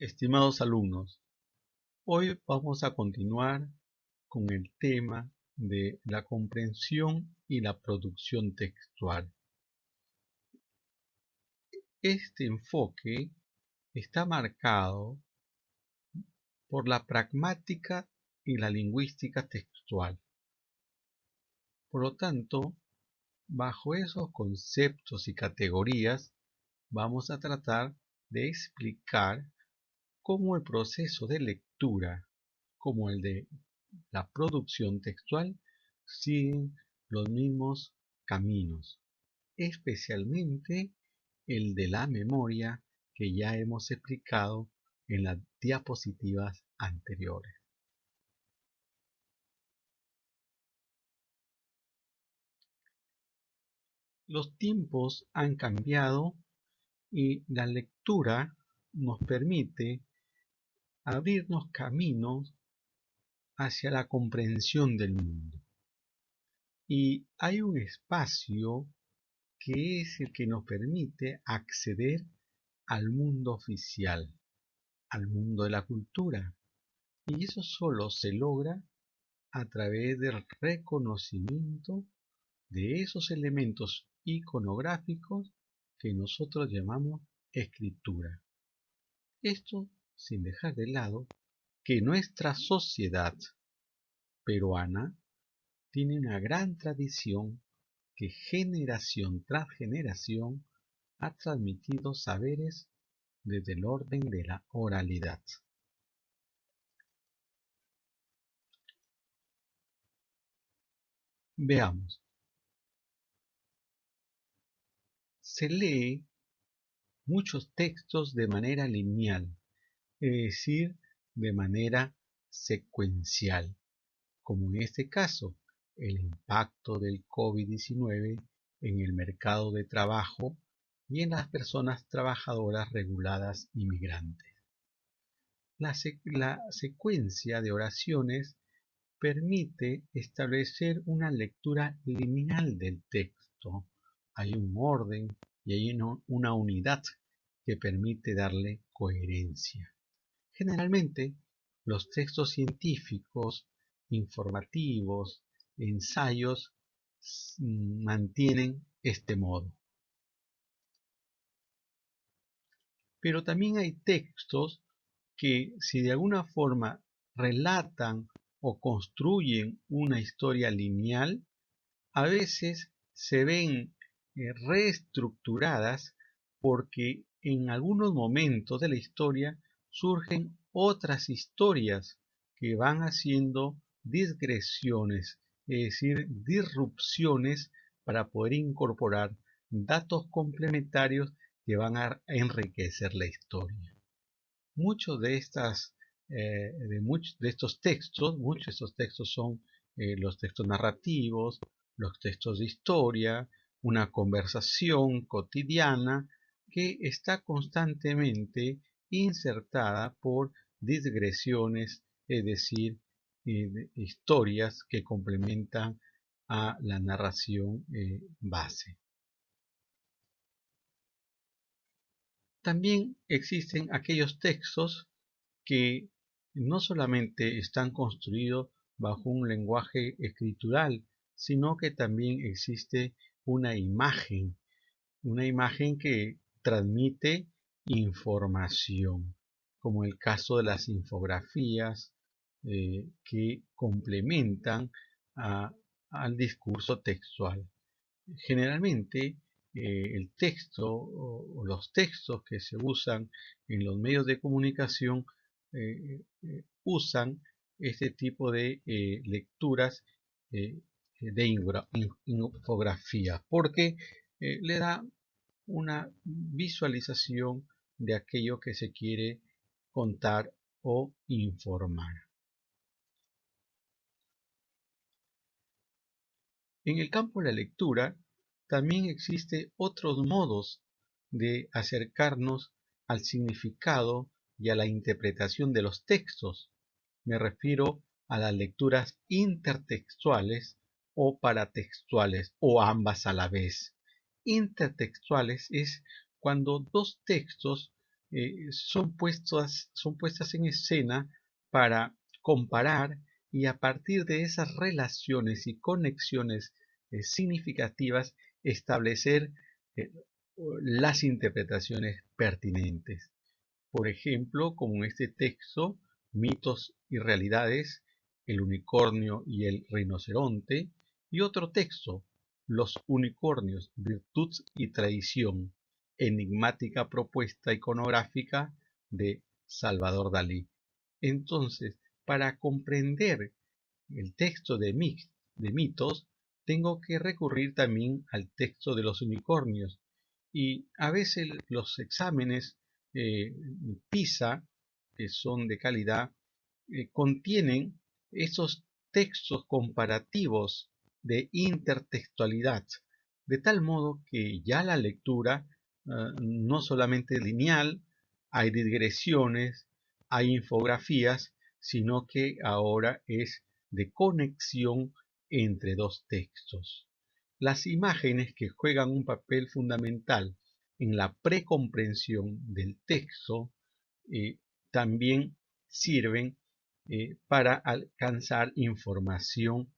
Estimados alumnos, hoy vamos a continuar con el tema de la comprensión y la producción textual. Este enfoque está marcado por la pragmática y la lingüística textual. Por lo tanto, bajo esos conceptos y categorías, vamos a tratar de explicar cómo el proceso de lectura, como el de la producción textual, siguen los mismos caminos, especialmente el de la memoria que ya hemos explicado en las diapositivas anteriores. Los tiempos han cambiado y la lectura nos permite abrirnos caminos hacia la comprensión del mundo. Y hay un espacio que es el que nos permite acceder al mundo oficial, al mundo de la cultura. Y eso solo se logra a través del reconocimiento de esos elementos iconográficos que nosotros llamamos escritura. Esto sin dejar de lado que nuestra sociedad peruana tiene una gran tradición que generación tras generación ha transmitido saberes desde el orden de la oralidad. Veamos. Se lee muchos textos de manera lineal, es decir, de manera secuencial, como en este caso, el impacto del COVID-19 en el mercado de trabajo y en las personas trabajadoras reguladas y migrantes. La secuencia de oraciones permite establecer una lectura lineal del texto. Hay un orden y hay una unidad que permite darle coherencia. Generalmente, los textos científicos, informativos, ensayos, mantienen este modo. Pero también hay textos que, si de alguna forma relatan o construyen una historia lineal, a veces se ven reestructuradas porque en algunos momentos de la historia surgen otras historias que van haciendo digresiones, es decir, disrupciones para poder incorporar datos complementarios que van a enriquecer la historia. Muchos de estos textos son los textos narrativos, los textos de historia, una conversación cotidiana que está constantemente insertada por digresiones, es decir, historias que complementan a la narración base. También existen aquellos textos que no solamente están construidos bajo un lenguaje escritural, sino que también existe una imagen que transmite información, como el caso de las infografías que complementan al discurso textual. Generalmente el texto o los textos que se usan en los medios de comunicación usan este tipo de lecturas de infografía porque le da una visualización de aquello que se quiere contar o informar. En el campo de la lectura también existen otros modos de acercarnos al significado y a la interpretación de los textos. Me refiero a las lecturas intertextuales o paratextuales o ambas a la vez. Intertextuales es cuando dos textos son puestas en escena para comparar y a partir de esas relaciones y conexiones significativas establecer eh, las interpretaciones pertinentes. Por ejemplo, como en este texto, Mitos y realidades, el unicornio y el rinoceronte, y otro texto, Los unicornios, virtud y tradición, enigmática propuesta iconográfica de Salvador Dalí. Entonces, para comprender el texto de Mitos, tengo que recurrir también al texto de los unicornios. Y a veces los exámenes PISA, que son de calidad, contienen esos textos comparativos de intertextualidad, de tal modo que ya la lectura no solamente es lineal, hay digresiones, hay infografías, sino que ahora es de conexión entre dos textos. Las imágenes que juegan un papel fundamental en la precomprensión del texto también sirven para alcanzar información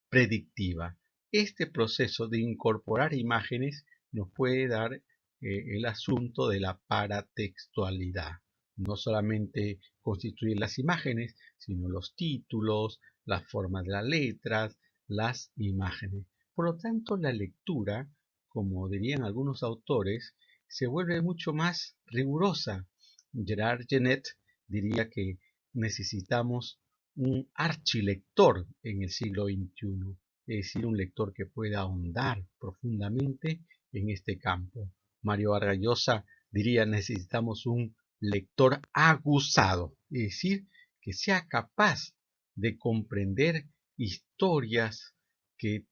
predictiva. Este proceso de incorporar imágenes nos puede dar el asunto de la paratextualidad. No solamente constituir las imágenes, sino los títulos, las formas de las letras, las imágenes. Por lo tanto, la lectura, como dirían algunos autores, se vuelve mucho más rigurosa. Gerard Genet diría que necesitamos un archilector en el siglo XXI, es decir, un lector que pueda ahondar profundamente en este campo. Mario Vargas Llosa diría necesitamos un lector aguzado, es decir, que sea capaz de comprender historias que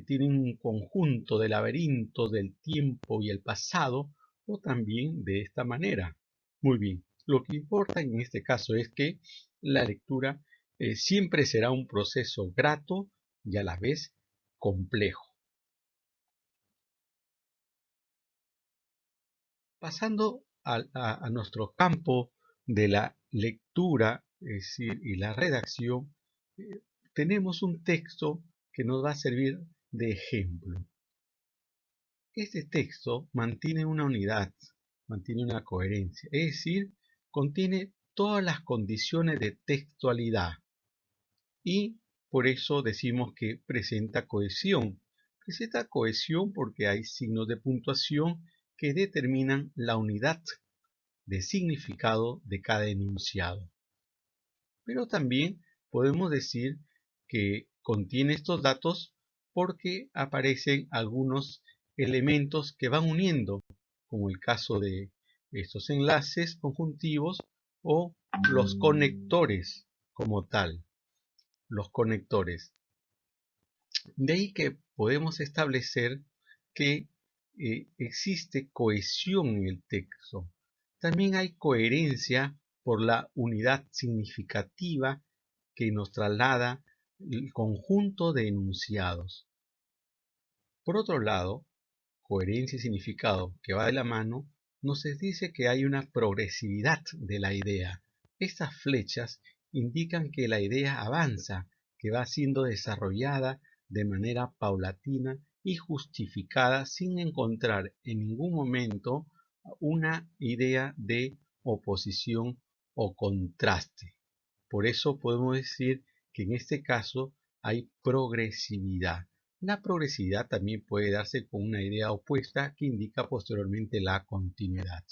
tienen un conjunto de laberintos del tiempo y el pasado, o también de esta manera. Muy bien, lo que importa en este caso es que la lectura siempre será un proceso grato y a la vez complejo. Pasando a nuestro campo de la lectura, es decir, y la redacción, eh, tenemos un texto que nos va a servir de ejemplo. Este texto mantiene una unidad, mantiene una coherencia, es decir, contiene todas las condiciones de textualidad y por eso decimos que presenta cohesión. Presenta cohesión porque hay signos de puntuación que determinan la unidad de significado de cada enunciado. Pero también podemos decir que contiene estos datos porque aparecen algunos elementos que van uniendo, como el caso de estos enlaces conjuntivos o los conectores como tal, los conectores. De ahí que podemos establecer que existe cohesión en el texto. También hay coherencia por la unidad significativa que nos traslada el conjunto de enunciados. Por otro lado, coherencia y significado que va de la mano, nos dice que hay una progresividad de la idea. Estas flechas indican que la idea avanza, que va siendo desarrollada de manera paulatina y justificada sin encontrar en ningún momento una idea de oposición o contraste. Por eso podemos decir que en este caso hay progresividad. La progresividad también puede darse con una idea opuesta que indica posteriormente la continuidad.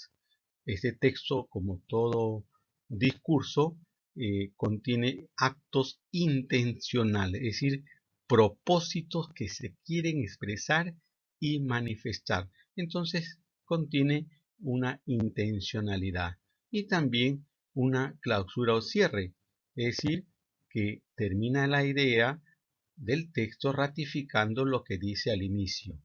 Este texto, como todo discurso, contiene actos intencionales, es decir, propósitos que se quieren expresar y manifestar. Entonces, contiene una intencionalidad y también una clausura o cierre, es decir, que termina la idea del texto ratificando lo que dice al inicio.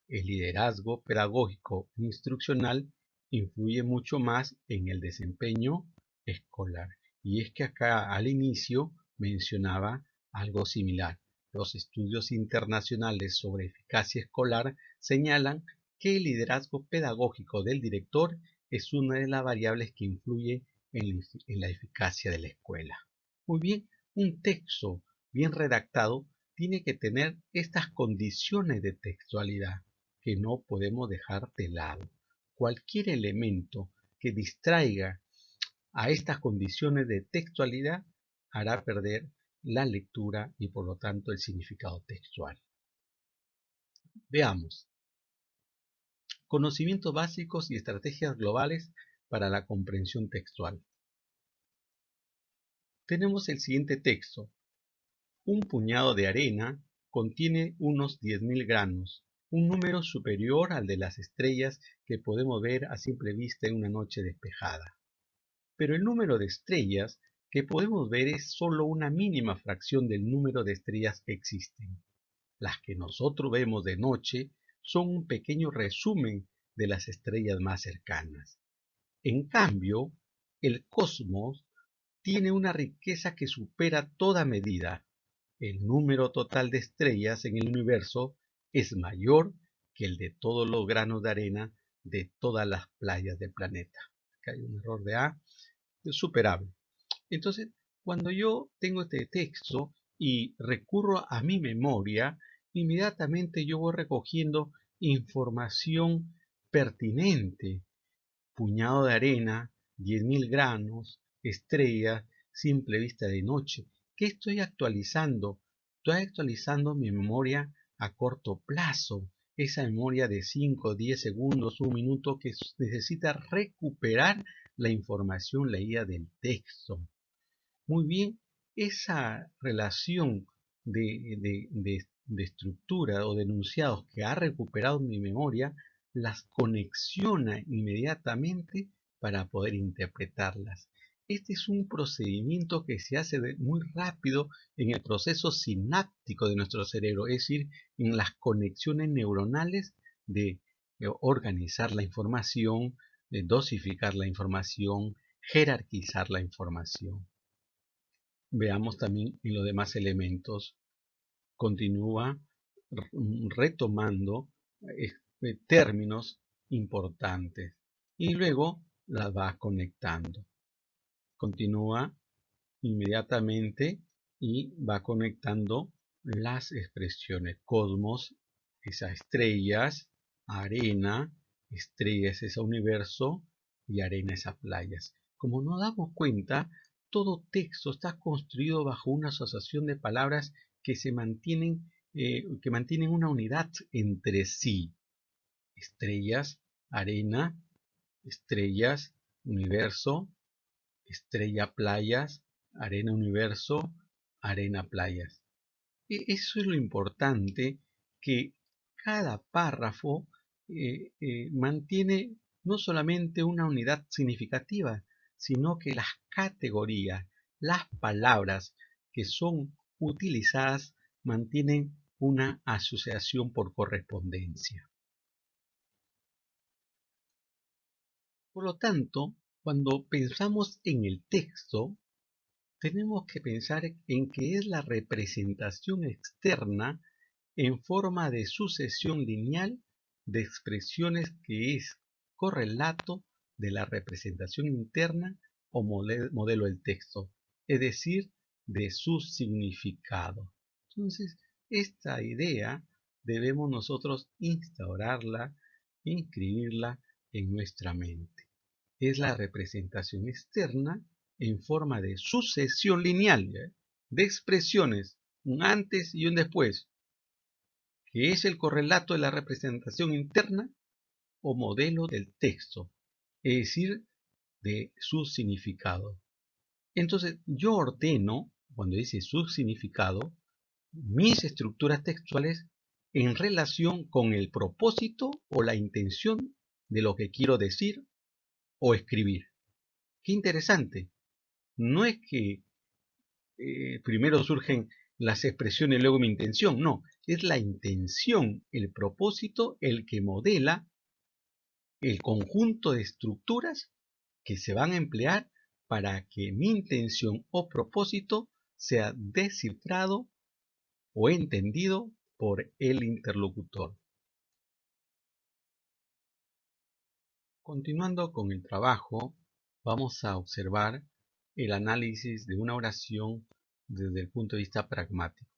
El liderazgo pedagógico e instruccional influye mucho más en el desempeño escolar. Y es que acá al inicio mencionaba algo similar. Los estudios internacionales sobre eficacia escolar señalan que el liderazgo pedagógico del director es una de las variables que influye en la eficacia de la escuela. Muy bien, un texto bien redactado tiene que tener estas condiciones de textualidad que no podemos dejar de lado. Cualquier elemento que distraiga a estas condiciones de textualidad hará perder la lectura y por lo tanto el significado textual. Veamos. Conocimientos básicos y estrategias globales para la comprensión textual. Tenemos el siguiente texto. Un puñado de arena contiene unos 10.000 granos, un número superior al de las estrellas que podemos ver a simple vista en una noche despejada. Pero el número de estrellas que podemos ver es solo una mínima fracción del número de estrellas que existen. Las que nosotros vemos de noche son un pequeño resumen de las estrellas más cercanas. En cambio, el cosmos tiene una riqueza que supera toda medida. El número total de estrellas en el universo es mayor que el de todos los granos de arena de todas las playas del planeta. Acá hay un error de A, es superable. Entonces, cuando yo tengo este texto y recurro a mi memoria, inmediatamente yo voy recogiendo información pertinente. Puñado de arena, 10.000 granos, estrellas, simple vista de noche. ¿Qué estoy actualizando? Estoy actualizando mi memoria a corto plazo. Esa memoria de 5, 10 segundos, un minuto que necesita recuperar la información leída del texto. Muy bien, esa relación de estructura o de enunciados que ha recuperado mi memoria, las conexiona inmediatamente para poder interpretarlas. Este es un procedimiento que se hace muy rápido en el proceso sináptico de nuestro cerebro, es decir, en las conexiones neuronales de organizar la información, de dosificar la información, jerarquizar la información. Veamos también en los demás elementos. Continúa retomando términos importantes y luego las va conectando. Continúa inmediatamente y va conectando las expresiones. Cosmos es a estrellas, arena, estrellas es a universo y arena es a playas. Como nos damos cuenta, todo texto está construido bajo una asociación de palabras que mantienen una unidad entre sí. Estrellas, arena, estrellas, universo, estrella, playas, arena, universo, arena, playas. Eso es lo importante, que cada párrafo mantiene no solamente una unidad significativa, sino que las categorías, las palabras que son utilizadas mantienen una asociación por correspondencia. Por lo tanto, cuando pensamos en el texto, tenemos que pensar en que es la representación externa en forma de sucesión lineal de expresiones que es correlato de la representación interna o modelo del texto, es decir, de su significado. Entonces, esta idea debemos nosotros instaurarla, inscribirla en nuestra mente. Es la representación externa en forma de sucesión lineal de expresiones, un antes y un después, que es el correlato de la representación interna o modelo del texto, es decir, de su significado. Entonces, yo ordeno, cuando dice su significado, mis estructuras textuales en relación con el propósito o la intención de lo que quiero decir o escribir. Qué interesante. No es que primero surgen las expresiones y luego mi intención. No, es la intención, el propósito, el que modela el conjunto de estructuras que se van a emplear para que mi intención o propósito sea descifrado o entendido por el interlocutor. Continuando con el trabajo, vamos a observar el análisis de una oración desde el punto de vista pragmático.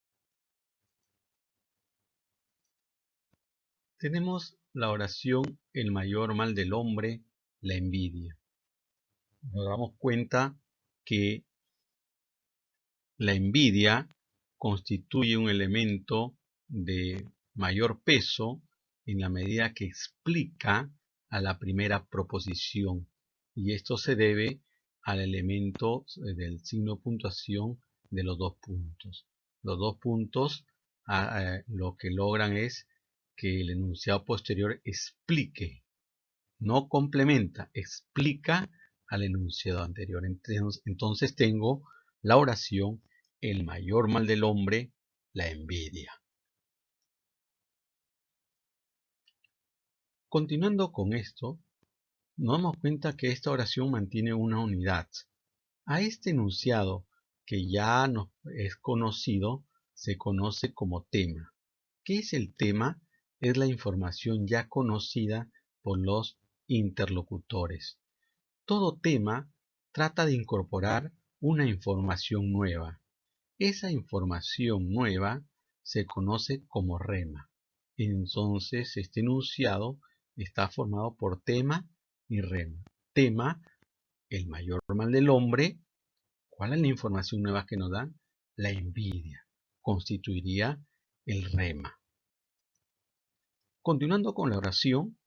Tenemos la oración "el mayor mal del hombre, la envidia". Nos damos cuenta que la envidia constituye un elemento de mayor peso en la medida que explica a la primera proposición, y esto se debe al elemento del signo de puntuación de los dos puntos. Los dos puntos lo que logran es que el enunciado posterior explique, no complementa, explica al enunciado anterior. Entonces tengo la oración "el mayor mal del hombre, la envidia". Continuando con esto, nos damos cuenta que esta oración mantiene una unidad. A este enunciado, que ya nos es conocido, se conoce como tema. ¿Qué es el tema? Es la información ya conocida por los interlocutores. Todo tema trata de incorporar una información nueva. Esa información nueva se conoce como rema. Entonces, este enunciado está formado por tema y rema. Tema: el mayor mal del hombre. ¿Cuál es la información nueva que nos dan? La envidia. Constituiría el rema. Continuando con la oración,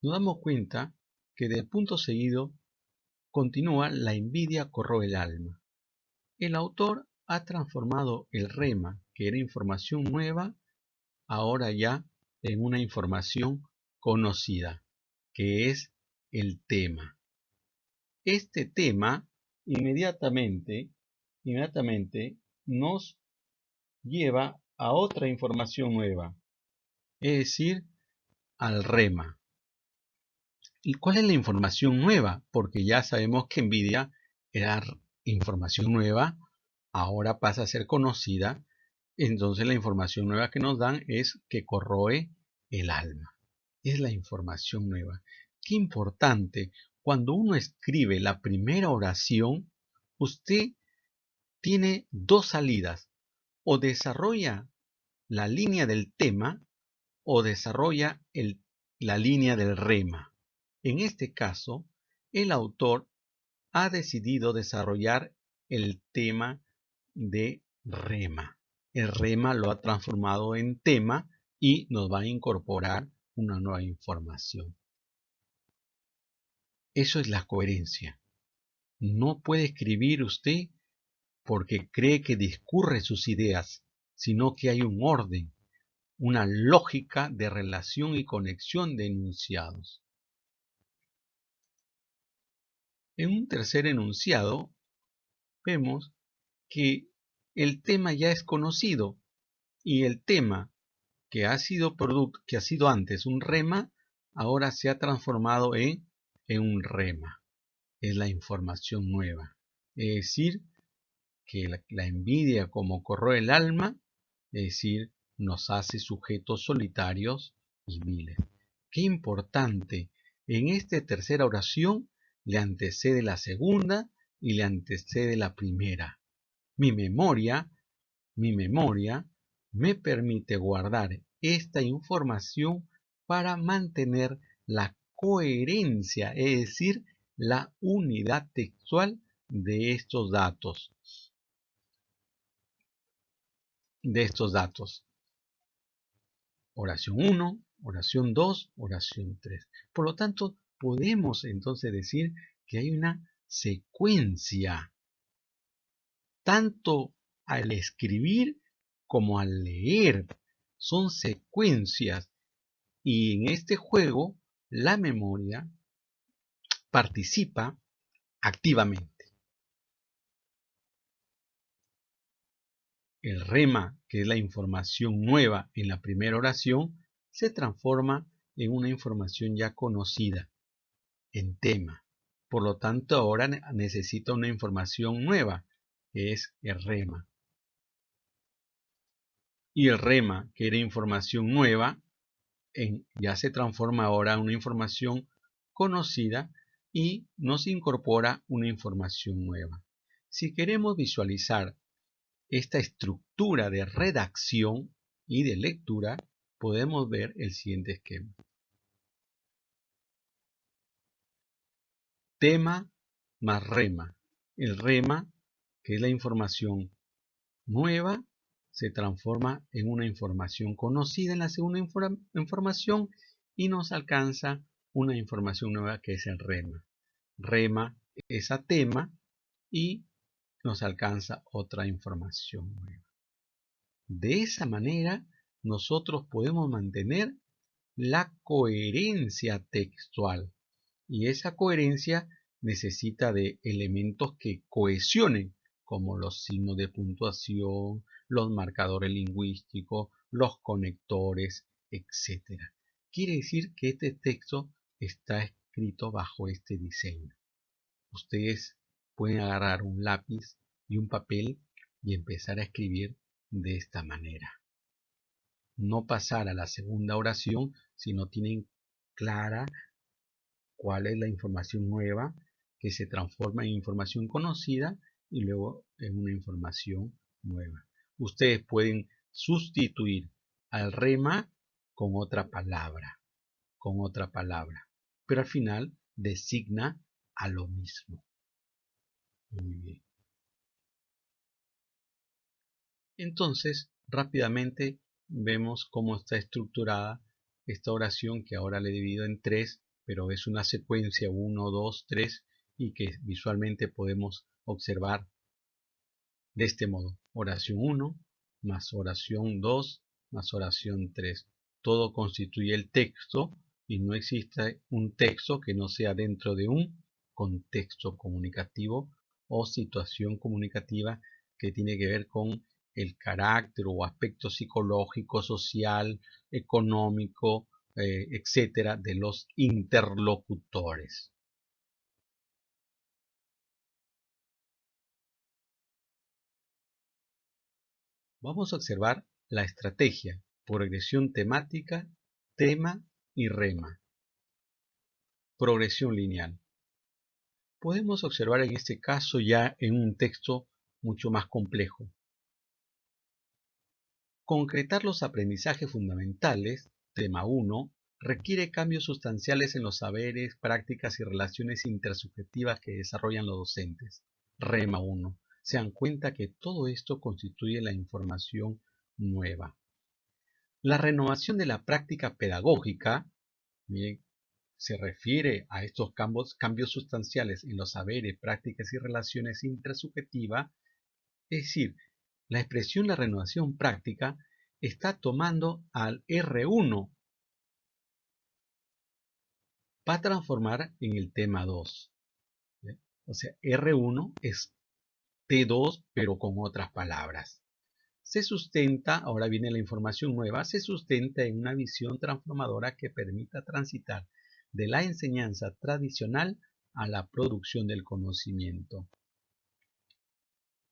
nos damos cuenta que del punto seguido continúa: la envidia corroe el alma. El autor ha transformado el rema, que era información nueva, ahora ya en una información conocida, que es el tema. Este tema inmediatamente nos lleva a otra información nueva, es decir, al rema. ¿Y cuál es la información nueva? Porque ya sabemos que envidia era información nueva, ahora pasa a ser conocida. Entonces la información nueva que nos dan es que corroe el alma. Es la información nueva. Qué importante. Cuando uno escribe la primera oración, usted tiene dos salidas: o desarrolla la línea del tema o desarrolla la línea del rema. En este caso, el autor ha decidido desarrollar el tema de rema. El rema lo ha transformado en tema y nos va a incorporar una nueva información. Eso es la coherencia. No puede escribir usted porque cree que discurre sus ideas, sino que hay un orden, una lógica de relación y conexión de enunciados. En un tercer enunciado vemos que el tema ya es conocido y el tema que ha sido antes un rema, ahora se ha transformado en un rema. Es la información nueva. Es decir, que la envidia como corroe el alma, es decir, nos hace sujetos solitarios y viles. Qué importante. En esta tercera oración le antecede la segunda y le antecede la primera. Mi memoria me permite guardar esta información para mantener la coherencia, es decir, la unidad textual de estos datos. Oración 1, oración 2, oración 3. Por lo tanto, podemos entonces decir que hay una secuencia, tanto al escribir como al leer. Son secuencias, y en este juego la memoria participa activamente. El rema, que es la información nueva en la primera oración, se transforma en una información ya conocida, en tema. Por lo tanto, ahora necesita una información nueva, que es el rema. Y el rema, que era información nueva, ya se transforma ahora en una información conocida y nos incorpora una información nueva. Si queremos visualizar esta estructura de redacción y de lectura, podemos ver el siguiente esquema. Tema más rema. El rema, que es la información nueva, se transforma en una información conocida en la segunda información y nos alcanza una información nueva que es el rema. Rema es a tema y nos alcanza otra información nueva. De esa manera, nosotros podemos mantener la coherencia textual. Y esa coherencia necesita de elementos que cohesionen, como los signos de puntuación, los marcadores lingüísticos, los conectores, etc. Quiere decir que este texto está escrito bajo este diseño. Ustedes pueden agarrar un lápiz y un papel y empezar a escribir de esta manera. No pasar a la segunda oración si no tienen clara cuál es la información nueva que se transforma en información conocida y luego en una información nueva. Ustedes pueden sustituir al rema con otra palabra, pero al final designa a lo mismo. Muy bien. Entonces, rápidamente vemos cómo está estructurada esta oración que ahora le he dividido en tres, pero es una secuencia 1, 2, 3 y que visualmente podemos observar de este modo. Oración 1 más oración 2 más oración 3. Todo constituye el texto y no existe un texto que no sea dentro de un contexto comunicativo o situación comunicativa que tiene que ver con el carácter o aspecto psicológico, social, económico, etcétera, de los interlocutores. Vamos a observar la estrategia, progresión temática, tema y rema. Progresión lineal. Podemos observar en este caso ya en un texto mucho más complejo. Concretar los aprendizajes fundamentales, tema 1, requiere cambios sustanciales en los saberes, prácticas y relaciones intersubjetivas que desarrollan los docentes. Rema 1. Se dan cuenta que todo esto constituye la información nueva. La renovación de la práctica pedagógica, bien, se refiere a estos cambios sustanciales en los saberes, prácticas y relaciones intersubjetivas, es decir, la expresión la renovación práctica está tomando al R1 para transformar en el tema 2. ¿Bien? O sea, R1 es T2 pero con otras palabras. Se sustenta, ahora viene la información nueva, se sustenta en una visión transformadora que permita transitar de la enseñanza tradicional a la producción del conocimiento,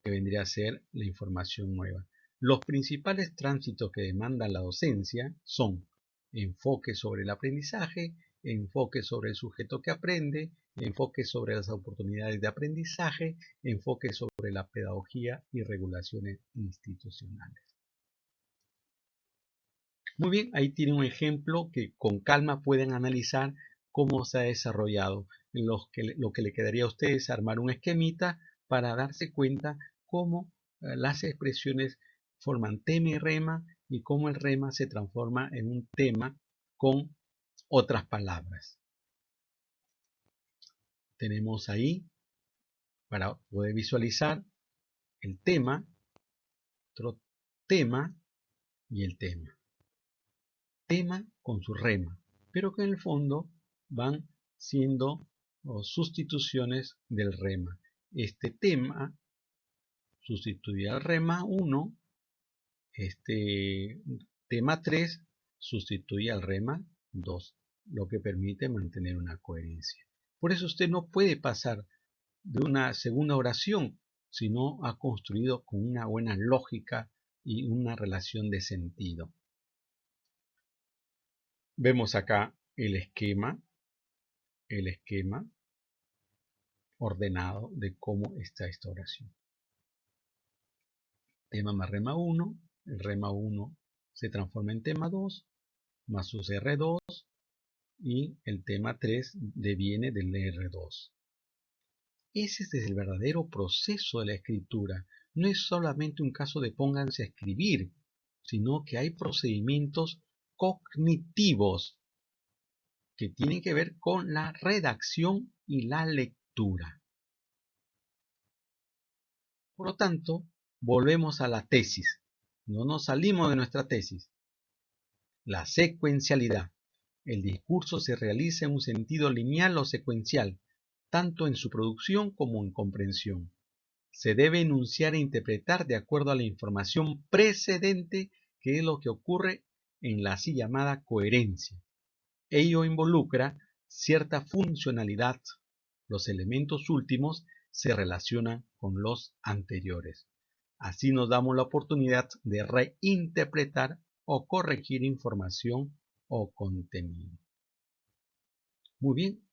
que vendría a ser la información nueva. Los principales tránsitos que demanda la docencia son enfoque sobre el aprendizaje, enfoque sobre el sujeto que aprende, enfoque sobre las oportunidades de aprendizaje, enfoque sobre la pedagogía y regulaciones institucionales. Muy bien, ahí tienen un ejemplo que con calma pueden analizar cómo se ha desarrollado. Lo que le quedaría a ustedes es armar un esquemita para darse cuenta cómo las expresiones forman tema y rema y cómo el rema se transforma en un tema con otras palabras. Tenemos ahí, para poder visualizar, el tema, otro tema y el tema. Tema con su rema, pero que en el fondo van siendo sustituciones del rema. Este tema sustituye al rema 1, este tema 3 sustituye al rema 2, lo que permite mantener una coherencia. Por eso usted no puede pasar de una segunda oración si no ha construido con una buena lógica y una relación de sentido. Vemos acá el esquema el esquema ordenado de cómo está esta oración. Tema más rema 1, el rema 1 se transforma en tema 2, más sus R2, y el tema 3 deviene del R2. Ese es el verdadero proceso de la escritura. No es solamente un caso de pónganse a escribir, sino que hay procedimientos cognitivos que tienen que ver con la redacción y la lectura. Por lo tanto, volvemos a la tesis. No nos salimos de nuestra tesis. La secuencialidad. El discurso se realiza en un sentido lineal o secuencial, tanto en su producción como en comprensión. Se debe enunciar e interpretar de acuerdo a la información precedente, que es lo que ocurre en la así llamada coherencia. Ello involucra cierta funcionalidad. Los elementos últimos se relacionan con los anteriores. Así nos damos la oportunidad de reinterpretar o corregir información o contenido. Muy bien,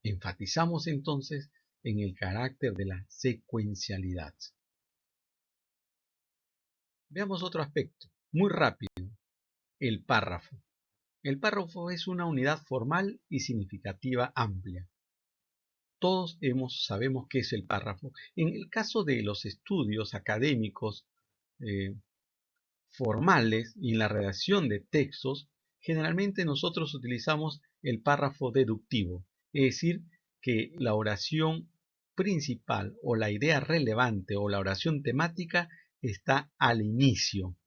enfatizamos entonces en el carácter de la secuencialidad. Veamos otro aspecto, muy rápido, el párrafo. El párrafo es una unidad formal y significativa amplia. Todos sabemos qué es el párrafo. En el caso de los estudios académicos formales y en la redacción de textos, generalmente nosotros utilizamos el párrafo deductivo, es decir, que la oración principal o la idea relevante o la oración temática está al inicio.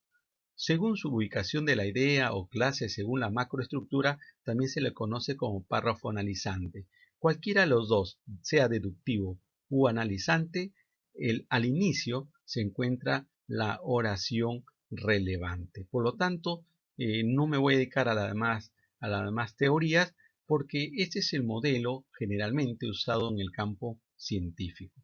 Según su ubicación de la idea o clase según la macroestructura, también se le conoce como párrafo analizante. Cualquiera de los dos, sea deductivo u analizante, al inicio se encuentra la oración relevante. Por lo tanto, no me voy a dedicar a las demás teorías, porque este es el modelo generalmente usado en el campo científico.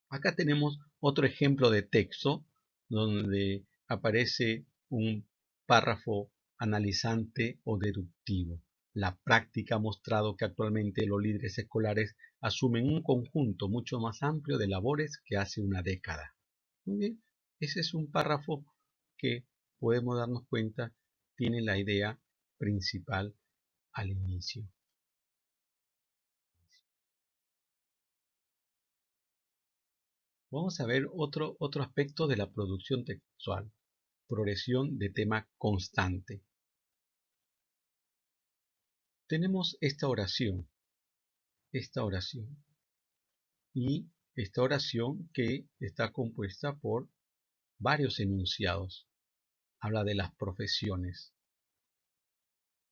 Acá tenemos otro ejemplo de texto donde aparece un párrafo analizante o deductivo. La práctica ha mostrado que actualmente los líderes escolares asumen un conjunto mucho más amplio de labores que hace una década. Muy bien, ese es un párrafo que podemos darnos cuenta tiene la idea principal al inicio. Vamos a ver otro aspecto de la producción textual. Progresión de tema constante. Tenemos esta oración, y esta oración que está compuesta por varios enunciados. Habla de las profesiones.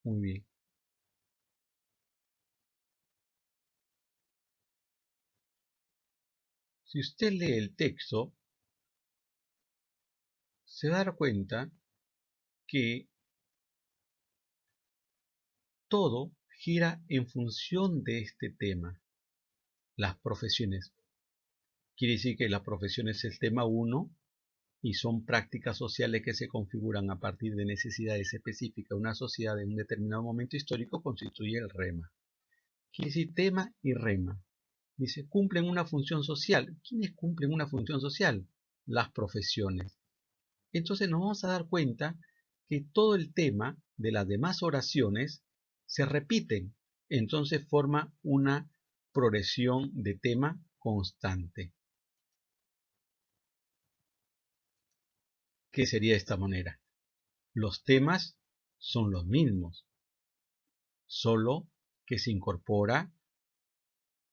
Muy bien. Si usted lee el texto, se va a dar cuenta que todo gira en función de este tema. Las profesiones. Quiere decir que las profesiones es el tema 1 y son prácticas sociales que se configuran a partir de necesidades específicas. Una sociedad en un determinado momento histórico constituye el rema. Quiere decir tema y rema. Dice, cumplen una función social. ¿Quiénes cumplen una función social? Las profesiones. Entonces nos vamos a dar cuenta que todo el tema de las demás oraciones se repiten. Entonces forma una progresión de tema constante. ¿Qué sería de esta manera? Los temas son los mismos, solo que se incorpora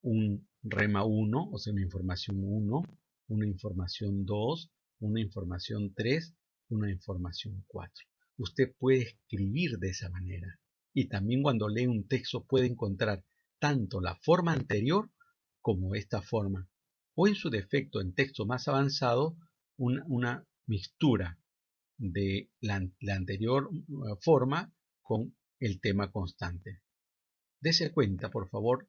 un rema 1, o sea, una información 1, una información 2, una información 3, una información 4. Usted puede escribir de esa manera. Y también cuando lee un texto puede encontrar tanto la forma anterior como esta forma. O en su defecto, en texto más avanzado, una mixtura de la anterior forma con el tema constante. Dese cuenta, por favor,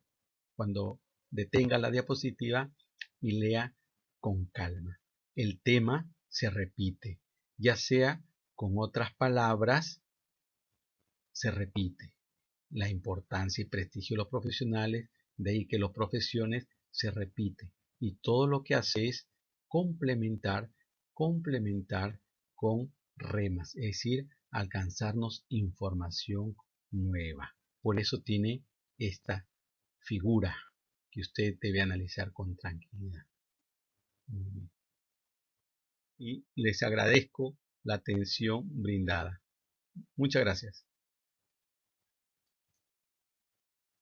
cuando detenga la diapositiva y lea con calma. El tema se repite, ya sea con otras palabras, se repite. la importancia y prestigio de los profesionales, de ahí que las profesiones se repite y todo lo que hace es complementar con remas, es decir, alcanzarnos información nueva. Por eso tiene esta figura que usted debe analizar con tranquilidad. Y les agradezco la atención brindada. Muchas gracias.